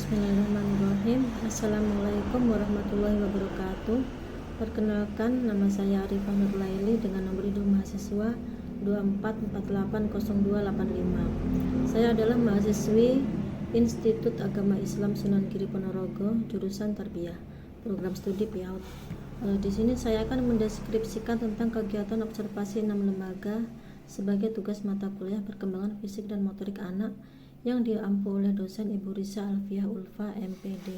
Bismillahirrahmanirrahim. Assalamualaikum warahmatullahi wabarakatuh. Perkenalkan, nama saya Arifah Nurlaili dengan nomor induk mahasiswa 24480285. Saya adalah mahasiswi Institut Agama Islam Sunan Giri Ponorogo, jurusan Tarbiyah, program studi PIAUD. Di sini saya akan mendeskripsikan tentang kegiatan observasi 6 lembaga sebagai tugas mata kuliah perkembangan fisik dan motorik anak yang diampu oleh dosen Ibu Risa Alfiah Ulfa, MPD.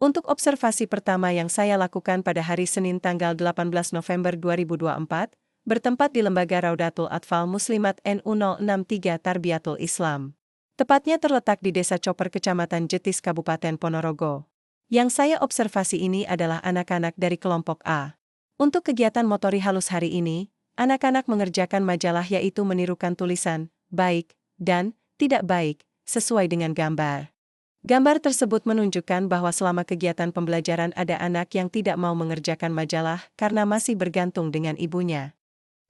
Untuk observasi pertama yang saya lakukan pada hari Senin tanggal 18 November 2024, bertempat di Lembaga Raudatul Atfal Muslimat NU 063 Tarbiyatul Islam. Tepatnya terletak di Desa Coper, Kecamatan Jetis, Kabupaten Ponorogo. Yang saya observasi ini adalah anak-anak dari kelompok A. Untuk kegiatan motori halus hari ini, anak-anak mengerjakan majalah yaitu menirukan tulisan, baik, dan tidak baik, sesuai dengan gambar. Gambar tersebut menunjukkan bahwa selama kegiatan pembelajaran ada anak yang tidak mau mengerjakan majalah karena masih bergantung dengan ibunya.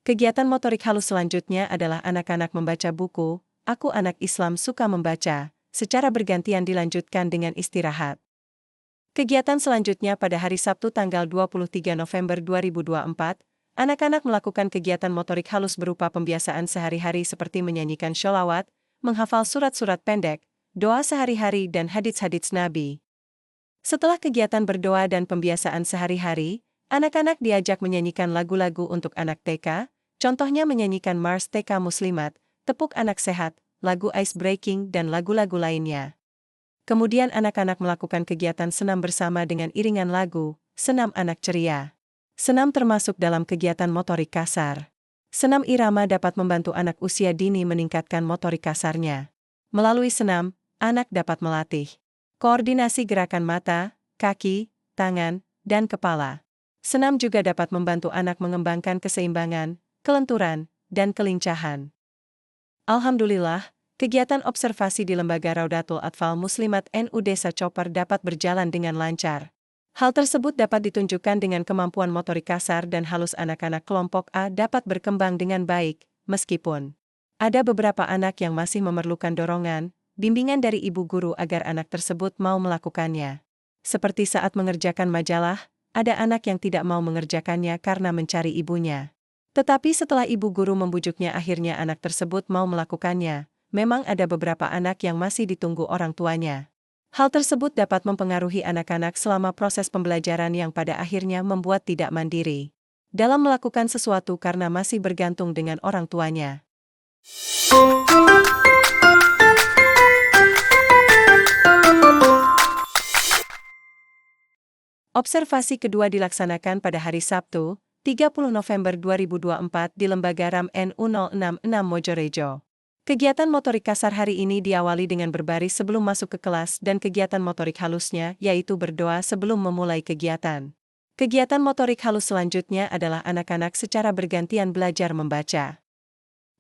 Kegiatan motorik halus selanjutnya adalah anak-anak membaca buku, Aku Anak Islam Suka Membaca, secara bergantian dilanjutkan dengan istirahat. Kegiatan selanjutnya pada hari Sabtu tanggal 23 November 2024, anak-anak melakukan kegiatan motorik halus berupa pembiasaan sehari-hari seperti menyanyikan sholawat, menghafal surat-surat pendek, doa sehari-hari dan hadits-hadits Nabi. Setelah kegiatan berdoa dan pembiasaan sehari-hari, anak-anak diajak menyanyikan lagu-lagu untuk anak TK, contohnya menyanyikan Mars TK Muslimat, Tepuk Anak Sehat, lagu Ice Breaking dan lagu-lagu lainnya. Kemudian anak-anak melakukan kegiatan senam bersama dengan iringan lagu, Senam Anak Ceria. Senam termasuk dalam kegiatan motorik kasar. Senam irama dapat membantu anak usia dini meningkatkan motorik kasarnya. Melalui senam, anak dapat melatih koordinasi gerakan mata, kaki, tangan, dan kepala. Senam juga dapat membantu anak mengembangkan keseimbangan, kelenturan, dan kelincahan. Alhamdulillah, kegiatan observasi di Lembaga Raudatul Atfal Muslimat NU Desa Coper dapat berjalan dengan lancar. Hal tersebut dapat ditunjukkan dengan kemampuan motorik kasar dan halus anak-anak kelompok A dapat berkembang dengan baik, meskipun ada beberapa anak yang masih memerlukan dorongan, bimbingan dari ibu guru agar anak tersebut mau melakukannya. Seperti saat mengerjakan majalah, ada anak yang tidak mau mengerjakannya karena mencari ibunya. Tetapi setelah ibu guru membujuknya akhirnya anak tersebut mau melakukannya. Memang ada beberapa anak yang masih ditunggu orang tuanya. Hal tersebut dapat mempengaruhi anak-anak selama proses pembelajaran yang pada akhirnya membuat tidak mandiri dalam melakukan sesuatu karena masih bergantung dengan orang tuanya. Observasi kedua dilaksanakan pada hari Sabtu, 30 November 2024 di Lembaga RAM NU 066 Mojorejo. Kegiatan motorik kasar hari ini diawali dengan berbaris sebelum masuk ke kelas dan kegiatan motorik halusnya yaitu berdoa sebelum memulai kegiatan. Kegiatan motorik halus selanjutnya adalah anak-anak secara bergantian belajar membaca.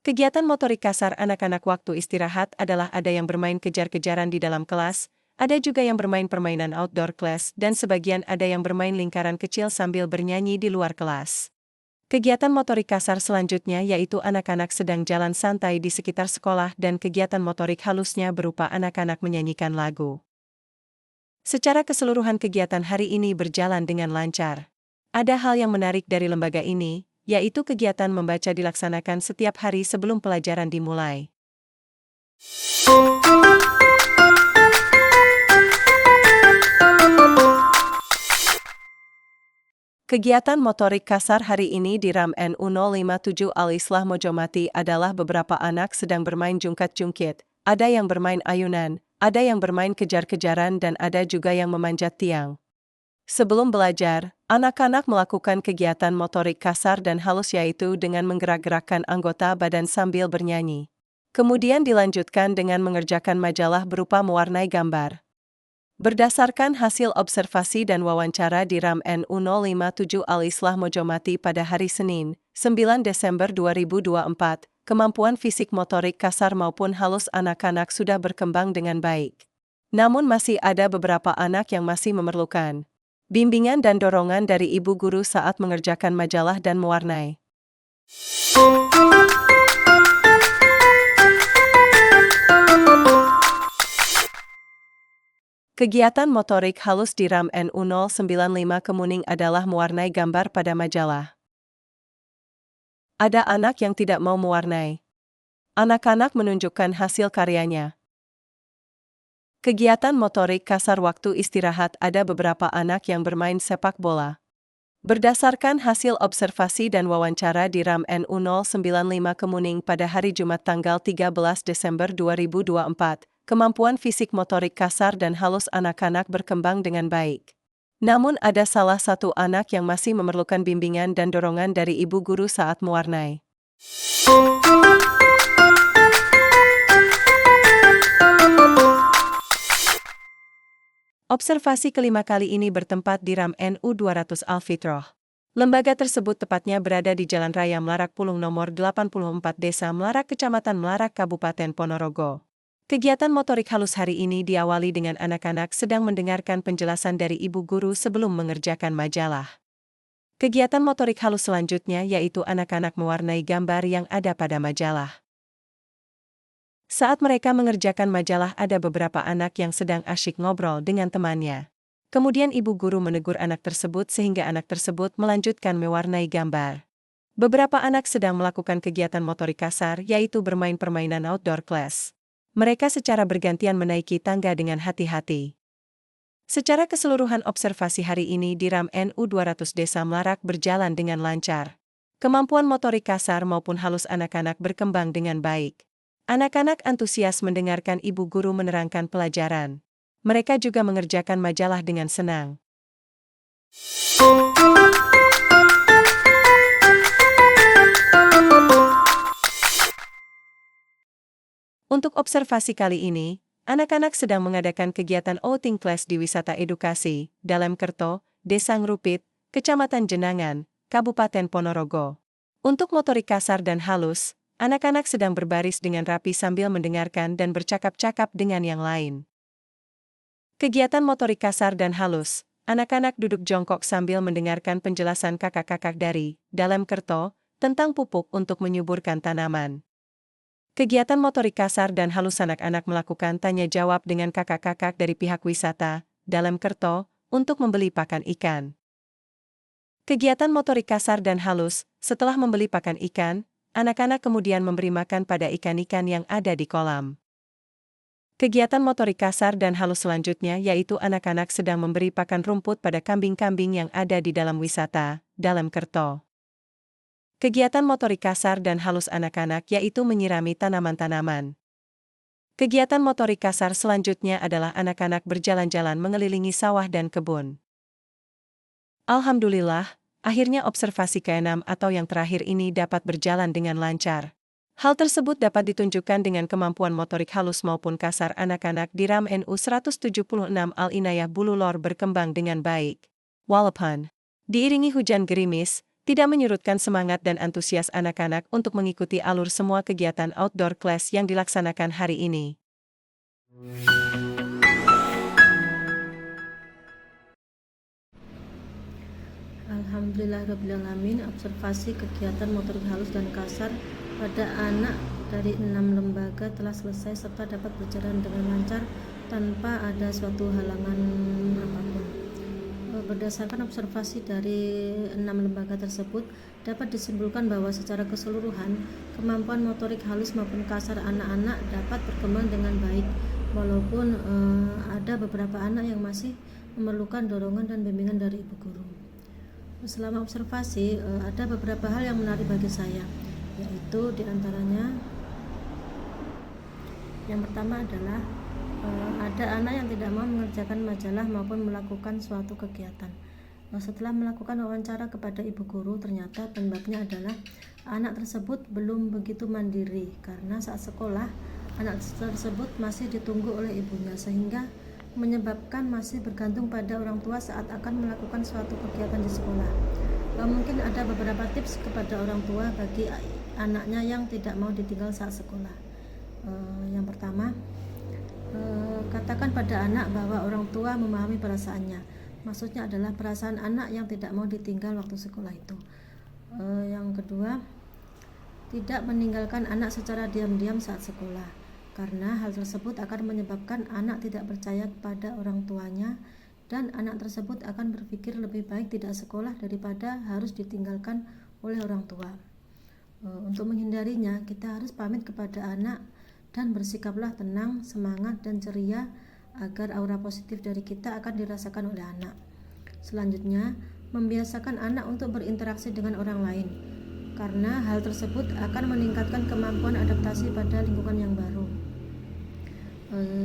Kegiatan motorik kasar anak-anak waktu istirahat adalah ada yang bermain kejar-kejaran di dalam kelas, ada juga yang bermain permainan outdoor class dan sebagian ada yang bermain lingkaran kecil sambil bernyanyi di luar kelas. Kegiatan motorik kasar selanjutnya yaitu anak-anak sedang jalan santai di sekitar sekolah dan kegiatan motorik halusnya berupa anak-anak menyanyikan lagu. Secara keseluruhan kegiatan hari ini berjalan dengan lancar. Ada hal yang menarik dari lembaga ini, yaitu kegiatan membaca dilaksanakan setiap hari sebelum pelajaran dimulai. Kegiatan motorik kasar hari ini di RAM NU 057 Al-Islah Mojomati adalah beberapa anak sedang bermain jungkat-jungkit, ada yang bermain ayunan, ada yang bermain kejar-kejaran dan ada juga yang memanjat tiang. Sebelum belajar, anak-anak melakukan kegiatan motorik kasar dan halus yaitu dengan menggerak-gerakkan anggota badan sambil bernyanyi. Kemudian dilanjutkan dengan mengerjakan majalah berupa mewarnai gambar. Berdasarkan hasil observasi dan wawancara di RAM NU 057 Al-Islah Mojomati pada hari Senin, 9 Desember 2024, kemampuan fisik motorik kasar maupun halus anak-anak sudah berkembang dengan baik. Namun masih ada beberapa anak yang masih memerlukan Bimbingan dan dorongan dari ibu guru saat mengerjakan majalah dan mewarnai. Kegiatan motorik halus di RAM NU 095 Kemuning adalah mewarnai gambar pada majalah. Ada anak yang tidak mau mewarnai. Anak-anak menunjukkan hasil karyanya. Kegiatan motorik kasar waktu istirahat, ada beberapa anak yang bermain sepak bola. Berdasarkan hasil observasi dan wawancara di RAM NU 095 Kemuning pada hari Jumat tanggal 13 Desember 2024, kemampuan fisik motorik kasar dan halus anak-anak berkembang dengan baik. Namun ada salah satu anak yang masih memerlukan bimbingan dan dorongan dari ibu guru saat mewarnai. Observasi kelima kali ini bertempat di RAM NU 200 Al-Fitroh. Lembaga tersebut tepatnya berada di Jalan Raya Melarak Pulung nomor 84 Desa Melarak, Kecamatan Melarak, Kabupaten Ponorogo. Kegiatan motorik halus hari ini diawali dengan anak-anak sedang mendengarkan penjelasan dari ibu guru sebelum mengerjakan majalah. Kegiatan motorik halus selanjutnya yaitu anak-anak mewarnai gambar yang ada pada majalah. Saat mereka mengerjakan majalah, ada beberapa anak yang sedang asyik ngobrol dengan temannya. Kemudian ibu guru menegur anak tersebut sehingga anak tersebut melanjutkan mewarnai gambar. Beberapa anak sedang melakukan kegiatan motorik kasar yaitu bermain permainan outdoor class. Mereka secara bergantian menaiki tangga dengan hati-hati. Secara keseluruhan observasi hari ini di RAM NU 200 Desa Melarak berjalan dengan lancar. Kemampuan motorik kasar maupun halus anak-anak berkembang dengan baik. Anak-anak antusias mendengarkan ibu guru menerangkan pelajaran. Mereka juga mengerjakan majalah dengan senang. Untuk observasi kali ini, anak-anak sedang mengadakan kegiatan outing class di wisata edukasi, Dalam Kerto, Desa Ngrupit, Kecamatan Jenangan, Kabupaten Ponorogo. Untuk motorik kasar dan halus, anak-anak sedang berbaris dengan rapi sambil mendengarkan dan bercakap-cakap dengan yang lain. Kegiatan motorik kasar dan halus, anak-anak duduk jongkok sambil mendengarkan penjelasan kakak-kakak dari Dalam Kerto tentang pupuk untuk menyuburkan tanaman. Kegiatan motorik kasar dan halus, anak-anak melakukan tanya jawab dengan kakak-kakak dari pihak wisata Dalam Kerto untuk membeli pakan ikan. Kegiatan motorik kasar dan halus, setelah membeli pakan ikan, anak-anak kemudian memberi makan pada ikan-ikan yang ada di kolam. Kegiatan motorik kasar dan halus selanjutnya yaitu anak-anak sedang memberi pakan rumput pada kambing-kambing yang ada di dalam wisata Dalam Kerto. Kegiatan motorik kasar dan halus anak-anak yaitu menyirami tanaman-tanaman. Kegiatan motorik kasar selanjutnya adalah anak-anak berjalan-jalan mengelilingi sawah dan kebun. Alhamdulillah, akhirnya observasi ke-6 atau yang terakhir ini dapat berjalan dengan lancar. Hal tersebut dapat ditunjukkan dengan kemampuan motorik halus maupun kasar anak-anak di RAM NU 176 Al-Inayah Bululor berkembang dengan baik. Walaupun diiringi hujan gerimis, tidak menyurutkan semangat dan antusias anak-anak untuk mengikuti alur semua kegiatan outdoor class yang dilaksanakan hari ini. Alhamdulillahirrabbilalamin, observasi kegiatan motorik halus dan kasar pada anak dari 6 lembaga telah selesai serta dapat berjalan dengan lancar tanpa ada suatu halangan apapun. Berdasarkan observasi dari 6 lembaga tersebut, dapat disimpulkan bahwa secara keseluruhan, kemampuan motorik halus maupun kasar anak-anak dapat berkembang dengan baik, walaupun ada beberapa anak yang masih memerlukan dorongan dan bimbingan dari ibu guru. Selama observasi, ada beberapa hal yang menarik bagi saya, yaitu diantaranya yang pertama adalah ada anak yang tidak mau mengerjakan majalah maupun melakukan suatu kegiatan. Setelah melakukan wawancara kepada ibu guru, ternyata penyebabnya adalah anak tersebut belum begitu mandiri karena saat sekolah anak tersebut masih ditunggu oleh ibunya, sehingga menyebabkan masih bergantung pada orang tua saat akan melakukan suatu kegiatan di sekolah. Mungkin ada beberapa tips kepada orang tua bagi anaknya yang tidak mau ditinggal saat sekolah. Yang pertama, katakan pada anak bahwa orang tua memahami perasaannya. Maksudnya adalah perasaan anak yang tidak mau ditinggal waktu sekolah itu. Yang kedua, tidak meninggalkan anak secara diam-diam saat sekolah, karena hal tersebut akan menyebabkan anak tidak percaya kepada orang tuanya, dan anak tersebut akan berpikir lebih baik tidak sekolah daripada harus ditinggalkan oleh orang tua. Untuk menghindarinya, kita harus pamit kepada anak dan bersikaplah tenang, semangat, dan ceria agar aura positif dari kita akan dirasakan oleh anak. Selanjutnya, membiasakan anak untuk berinteraksi dengan orang lain, karena hal tersebut akan meningkatkan kemampuan adaptasi pada lingkungan yang baru.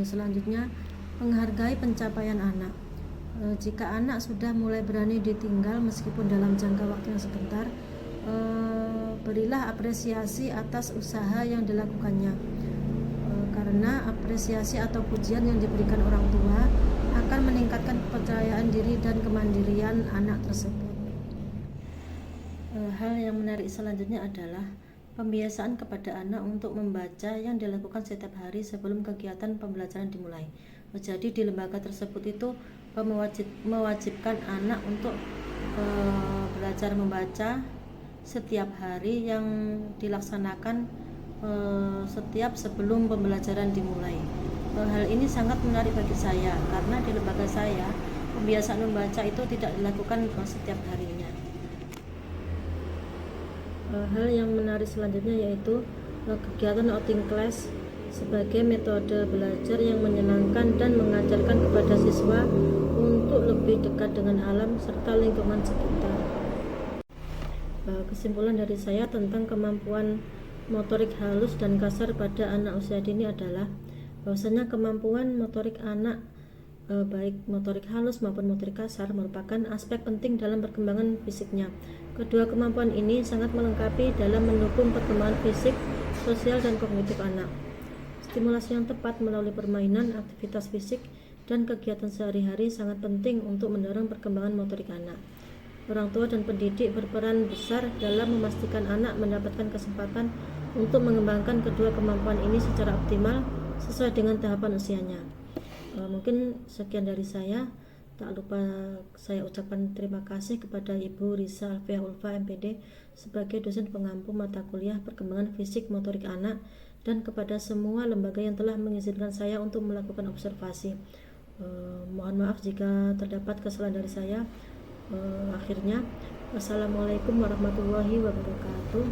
Selanjutnya, menghargai pencapaian anak. Jika anak sudah mulai berani ditinggal meskipun dalam jangka waktu yang sebentar, berilah apresiasi atas usaha yang dilakukannya, karena apresiasi atau pujian yang diberikan orang tua akan meningkatkan kepercayaan diri dan kemandirian anak tersebut. Hal yang menarik selanjutnya adalah pembiasaan kepada anak untuk membaca yang dilakukan setiap hari sebelum kegiatan pembelajaran dimulai. Jadi di lembaga tersebut itu mewajibkan anak untuk belajar membaca setiap hari yang dilaksanakan setiap sebelum pembelajaran dimulai. Hal ini sangat menarik bagi saya karena di lembaga saya pembiasaan membaca itu tidak dilakukan setiap harinya. Hal yang menarik selanjutnya yaitu kegiatan outing class sebagai metode belajar yang menyenangkan dan mengajarkan kepada siswa untuk lebih dekat dengan alam serta lingkungan sekitar. Kesimpulan dari saya tentang kemampuan motorik halus dan kasar pada anak usia dini adalah bahwasanya kemampuan motorik anak baik motorik halus maupun motorik kasar merupakan aspek penting dalam perkembangan fisiknya. Kedua kemampuan ini sangat melengkapi dalam mendukung perkembangan fisik, sosial, dan kognitif anak. Stimulasi yang tepat melalui permainan, aktivitas fisik, dan kegiatan sehari-hari sangat penting untuk mendorong perkembangan motorik anak. Orang tua dan pendidik berperan besar dalam memastikan anak mendapatkan kesempatan untuk mengembangkan kedua kemampuan ini secara optimal sesuai dengan tahapan usianya. Mungkin sekian dari saya. Tak lupa saya ucapkan terima kasih kepada Ibu Risa Alfiah Ulfa MPD sebagai dosen pengampu mata kuliah perkembangan fisik motorik anak, dan kepada semua lembaga yang telah mengizinkan saya untuk melakukan observasi. Mohon maaf jika terdapat kesalahan dari saya. Akhirnya, wassalamualaikum warahmatullahi wabarakatuh.